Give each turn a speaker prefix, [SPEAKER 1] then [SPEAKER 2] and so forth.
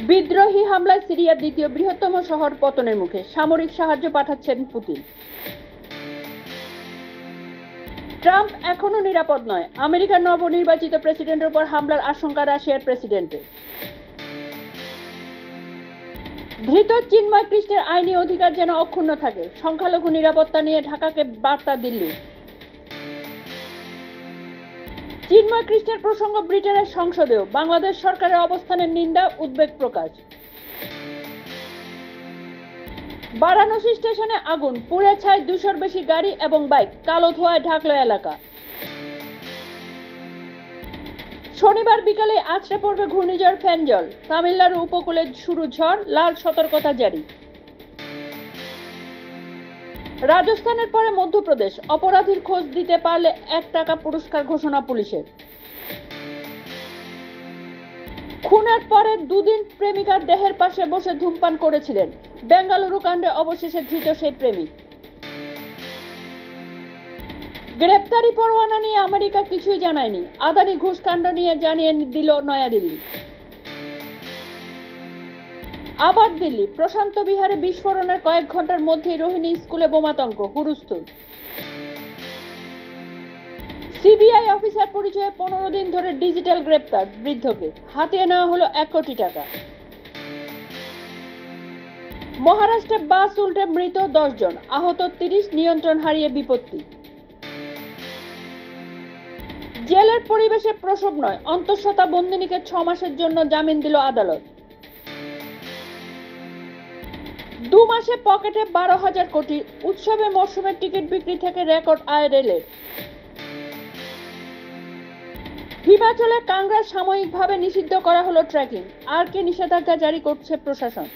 [SPEAKER 1] বিদ্রোহী হামলায় সিরিয়ার দ্বিতীয় বৃহত্তম শহর পতনের মুখে, সামরিক সাহায্য পাঠাচ্ছেন পুতিন। ট্রাম্প এখনো নিরাপদ নয়, আমেরিকার নবনির্বাচিত প্রেসিডেন্টের উপর হামলার আশঙ্কা রাশিয়ার প্রেসিডেন্টের। ধৃত চিন্ময় কৃষ্ণের আইনি অধিকার যেন অক্ষুণ্ণ থাকে, সংখ্যালঘু নিরাপত্তা নিয়ে ঢাকাকে বার্তা দিল্লি। চিন্ময় কৃষ্ণের প্রসঙ্গ ব্রিটেনের সংসদেও, বাংলাদেশ সরকারের অবস্থানের নিন্দা, উদ্বেগ প্রকাশ। বারাণসী স্টেশনে আগুন, পুড়ে ছাই 200-র বেশি গাড়ি এবং বাইক, কালো ধোঁয়ায় ঢাকলো এলাকা। শনিবার বিকালে আছড়ে পড়বে ঘূর্ণিঝড় ফেঞ্জল, তামিলনাড়ু উপকূলে শুরু ঝড়, লাল সতর্কতা জারি। রাজস্থানের পরে মধ্যপ্রদেশ, অপরাধীর খোঁজ দিতে পারলে 1 টাকা পুরস্কার ঘোষণা পুলিশের। খুনের পরে 2 দিন প্রেমিকার দেহের পাশে বসে ধূমপান করেছিলেন, বেঙ্গালুরু কাণ্ডে অবশেষে ধৃত সেই প্রেমিক। গ্রেপ্তারি পরোয়ানা নিয়ে আমেরিকা কিছুই জানায়নি, আদানি ঘুষকাণ্ড নিয়ে জানিয়ে দিল নয়াদিল্লি। আবার দিল্লি, প্রশান্ত বিহারে বিস্ফোরণের কয়েক ঘন্টার মধ্যেই রোহিণী স্কুলে বোমাতঙ্ক, হুলস্থুল। সিবিআই অফিসার পরিচয়ে 15 দিন ধরে ডিজিটাল গ্রেপ্তার বৃদ্ধকে, হাতিয়ে নেওয়া হলো 1 কোটি টাকা। মহারাষ্ট্রে বাস উল্টে মৃত 10 জন, আহত 30, নিয়ন্ত্রণ হারিয়ে বিপত্তি। জেলের পরিবেশে প্রসব নয়, অন্তঃসত্ত্বা বন্দিনীকে 6 মাসের জন্য জামিন দিল আদালত। 2 মাসে পকেটে 12,000 কোটি, উৎসবে মরশুমের টিকিট বিক্রি থেকে রেকর্ড আয় রেলের। হিমাচলে কাংড়া সাময়িকভাবে নিষিদ্ধ করা হলো ট্রেকিং, আর কে নিষেধাজ্ঞা জারি করছে প্রশাসন।